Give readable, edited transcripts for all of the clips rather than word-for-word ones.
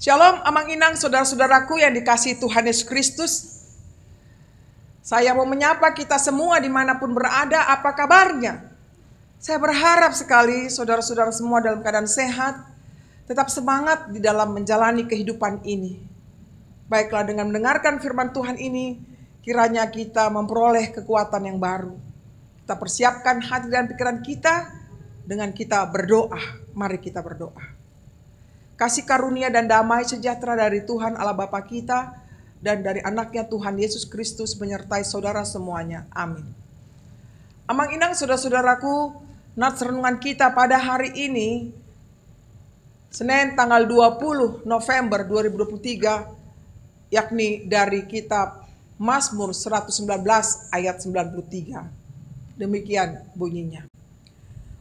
Shalom, amang inang, saudara-saudaraku yang dikasihi Tuhan Yesus Kristus. Saya mau menyapa kita semua dimanapun berada, apa kabarnya? Saya berharap sekali saudara-saudara semua dalam keadaan sehat, tetap semangat di dalam menjalani kehidupan ini. Baiklah, dengan mendengarkan firman Tuhan ini, kiranya kita memperoleh kekuatan yang baru. Kita persiapkan hati dan pikiran kita dengan kita berdoa. Mari kita berdoa. Kasih karunia dan damai sejahtera dari Tuhan Allah Bapa kita dan dari anaknya Tuhan Yesus Kristus menyertai saudara semuanya. Amin. Amang inang saudara-saudaraku, nats renungan kita pada hari ini, Senin tanggal 20 November 2023, yakni dari kitab Mazmur 119 ayat 93. Demikian bunyinya.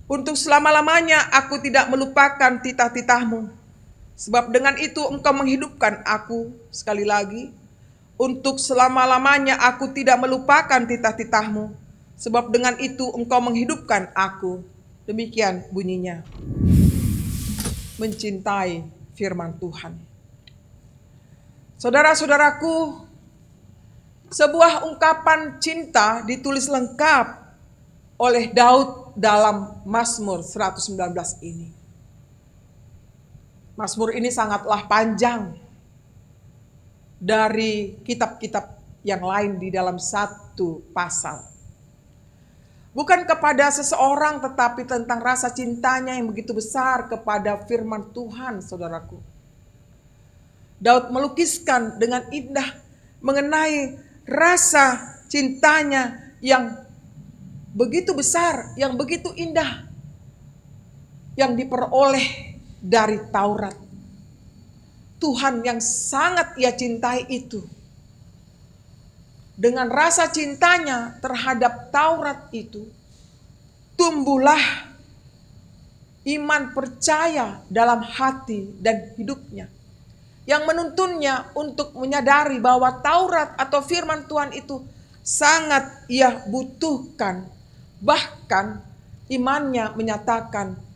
Untuk selama-lamanya aku tidak melupakan titah-titahmu. Sebab dengan itu engkau menghidupkan aku. Sekali lagi, untuk selama-lamanya aku tidak melupakan titah-titahmu. Sebab dengan itu engkau menghidupkan aku. Demikian bunyinya. Mencintai firman Tuhan. Saudara-saudaraku, sebuah ungkapan cinta ditulis lengkap oleh Daud dalam Mazmur 119 ini. Mazmur ini sangatlah panjang dari kitab-kitab yang lain di dalam satu pasal. Bukan kepada seseorang, tetapi tentang rasa cintanya yang begitu besar kepada firman Tuhan, saudaraku. Daud melukiskan dengan indah mengenai rasa cintanya yang begitu besar, yang begitu indah, yang diperoleh dari Taurat. Tuhan yang sangat ia cintai itu. Dengan rasa cintanya terhadap Taurat itu, tumbuhlah iman percaya dalam hati dan hidupnya, yang menuntunnya untuk menyadari bahwa Taurat atau firman Tuhan itu sangat ia butuhkan. Bahkan imannya menyatakan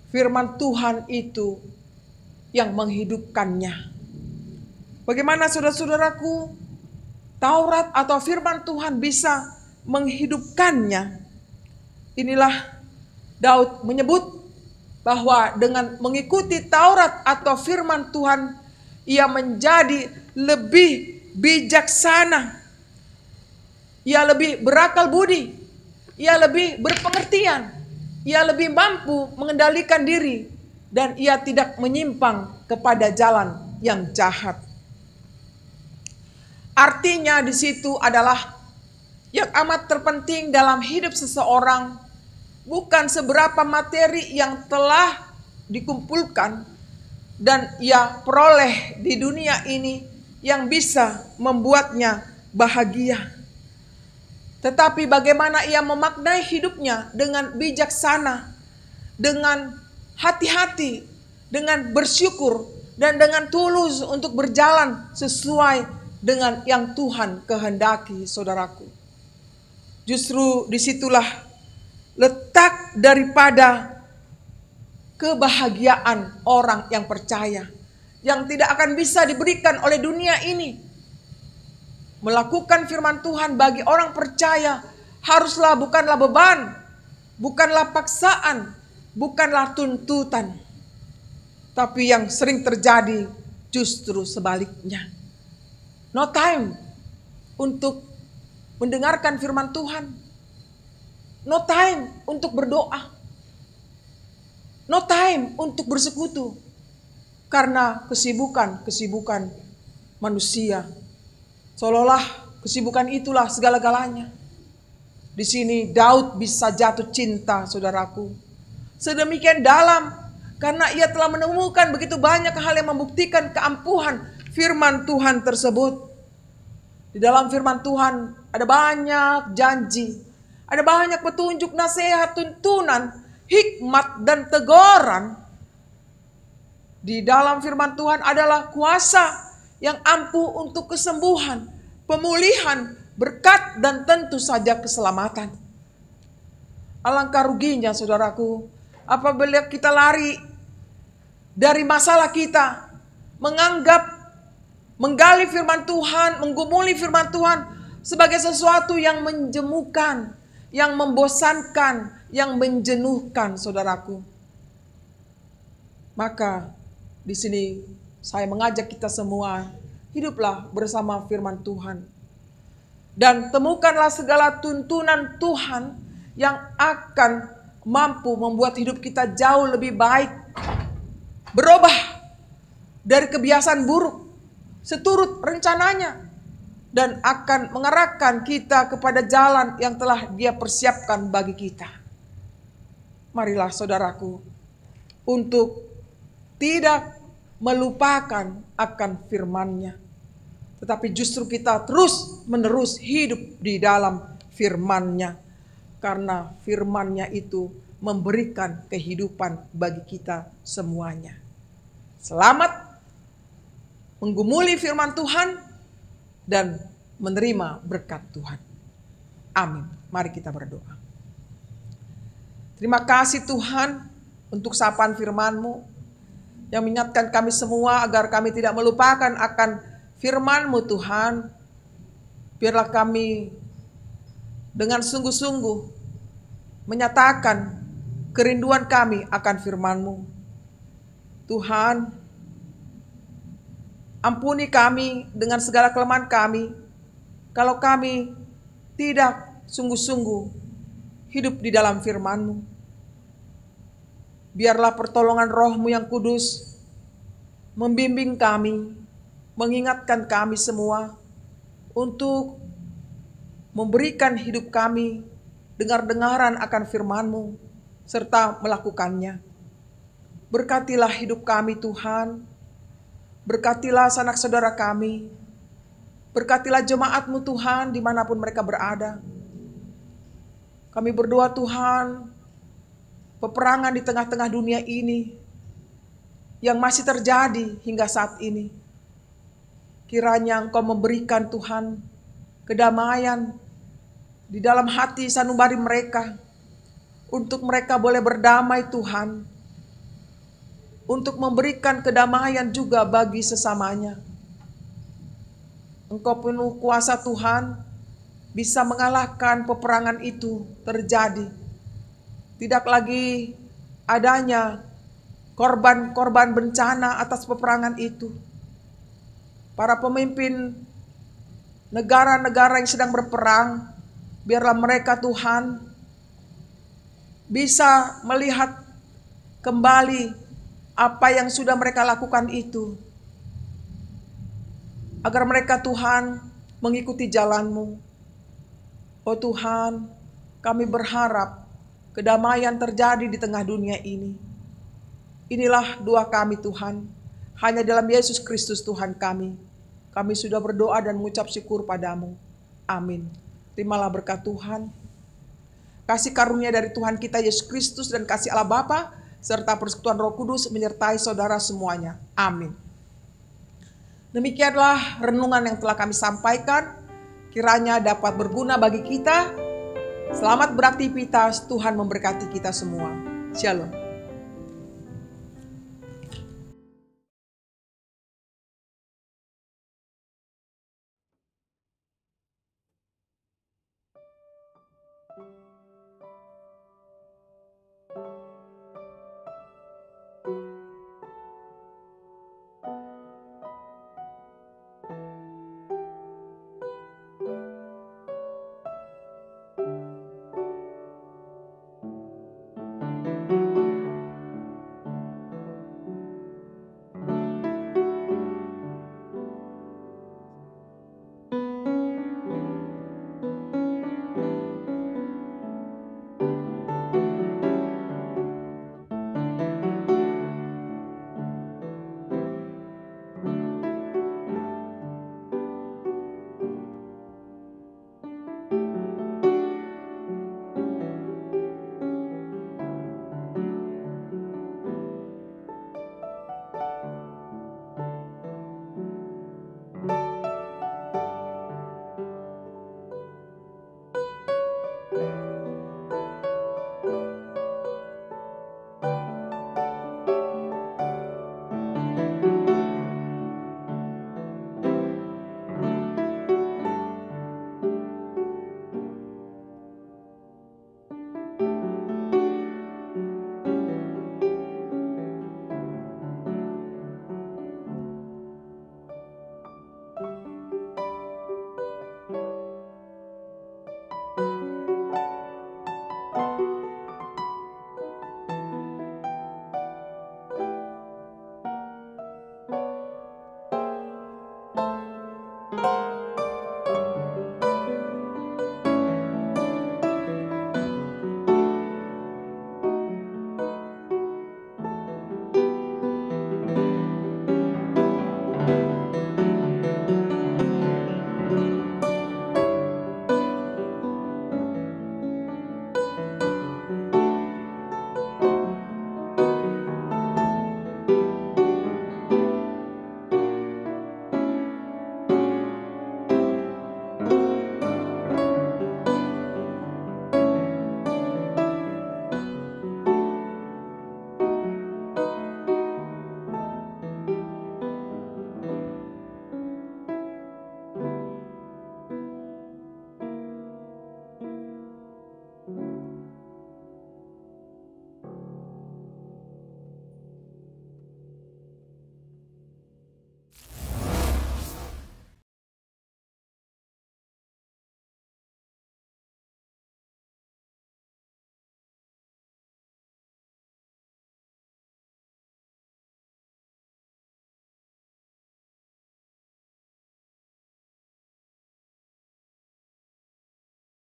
firman Tuhan itu yang menghidupkannya. Bagaimana saudara-saudaraku, Taurat atau firman Tuhan bisa menghidupkannya? Inilah Daud menyebut bahwa dengan mengikuti Taurat atau firman Tuhan, ia menjadi lebih bijaksana, ia lebih berakal budi, ia lebih berpengertian, ia lebih mampu mengendalikan diri, dan ia tidak menyimpang kepada jalan yang jahat. Artinya di situ adalah yang amat terpenting dalam hidup seseorang bukan seberapa materi yang telah dikumpulkan dan ia peroleh di dunia ini yang bisa membuatnya bahagia. Tetapi bagaimana ia memaknai hidupnya dengan bijaksana, dengan hati-hati, dengan bersyukur, dan dengan tulus untuk berjalan sesuai dengan yang Tuhan kehendaki, saudaraku. Justru disitulah letak daripada kebahagiaan orang yang percaya, yang tidak akan bisa diberikan oleh dunia ini. Melakukan firman Tuhan bagi orang percaya haruslah bukanlah beban, bukanlah paksaan, bukanlah tuntutan. Tapi yang sering terjadi justru sebaliknya. No time untuk mendengarkan firman Tuhan. No time untuk berdoa. No time untuk bersekutu. Karena kesibukan manusia. Seolah-olah kesibukan itulah segala-galanya. Di sini Daud bisa jatuh cinta, saudaraku. Sedemikian dalam karena ia telah menemukan begitu banyak hal yang membuktikan keampuhan firman Tuhan tersebut. Di dalam firman Tuhan ada banyak janji, ada banyak petunjuk, nasihat, tuntunan, hikmat dan teguran. Di dalam firman Tuhan adalah kuasa yang ampuh untuk kesembuhan, pemulihan, berkat, dan tentu saja keselamatan. Alangkah ruginya, saudaraku, apabila kita lari dari masalah kita, menganggap, menggali firman Tuhan, menggumuli firman Tuhan sebagai sesuatu yang menjemukan, yang membosankan, yang menjenuhkan, saudaraku. Maka di sini saya mengajak kita semua, hiduplah bersama firman Tuhan. Dan temukanlah segala tuntunan Tuhan yang akan mampu membuat hidup kita jauh lebih baik. Berubah dari kebiasaan buruk seturut rencananya. Dan akan mengarahkan kita kepada jalan yang telah Dia persiapkan bagi kita. Marilah saudaraku, untuk tidak melupakan akan firman-Nya, tetapi justru kita terus menerus hidup di dalam firman-Nya, karena firman-Nya itu memberikan kehidupan bagi kita semuanya. Selamat menggumuli firman Tuhan dan menerima berkat Tuhan. Amin. Mari kita berdoa. Terima kasih Tuhan untuk sapaan firman-Mu yang mengingatkan kami semua agar kami tidak melupakan akan firman-Mu Tuhan. Biarlah kami dengan sungguh-sungguh menyatakan kerinduan kami akan firman-Mu. Tuhan, ampuni kami dengan segala kelemahan kami kalau kami tidak sungguh-sungguh hidup di dalam firman-Mu. Biarlah pertolongan Roh-Mu yang kudus membimbing kami, mengingatkan kami semua untuk memberikan hidup kami dengar-dengaran akan firman-Mu serta melakukannya. Berkatilah hidup kami Tuhan, berkatilah sanak saudara kami, berkatilah jemaat-Mu Tuhan dimanapun mereka berada. Kami berdoa Tuhan, peperangan di tengah-tengah dunia ini yang masih terjadi hingga saat ini, kiranya Engkau memberikan Tuhan kedamaian di dalam hati sanubari mereka, untuk mereka boleh berdamai Tuhan, untuk memberikan kedamaian juga bagi sesamanya. Engkau penuh kuasa Tuhan, bisa mengalahkan peperangan itu terjadi. Tidak lagi adanya korban-korban bencana atas peperangan itu. Para pemimpin negara-negara yang sedang berperang, biarlah mereka Tuhan bisa melihat kembali apa yang sudah mereka lakukan itu, agar mereka Tuhan mengikuti jalan-Mu. Oh Tuhan, kami berharap kedamaian terjadi di tengah dunia ini. Inilah doa kami Tuhan, hanya dalam Yesus Kristus Tuhan kami. Kami sudah berdoa dan mengucap syukur padamu. Amin. Terimalah berkat Tuhan, kasih karunia dari Tuhan kita Yesus Kristus dan kasih Allah Bapa serta persekutuan Roh Kudus menyertai saudara semuanya. Amin. Demikianlah renungan yang telah kami sampaikan. Kiranya dapat berguna bagi kita. Selamat beraktivitas, Tuhan memberkati kita semua. Shalom.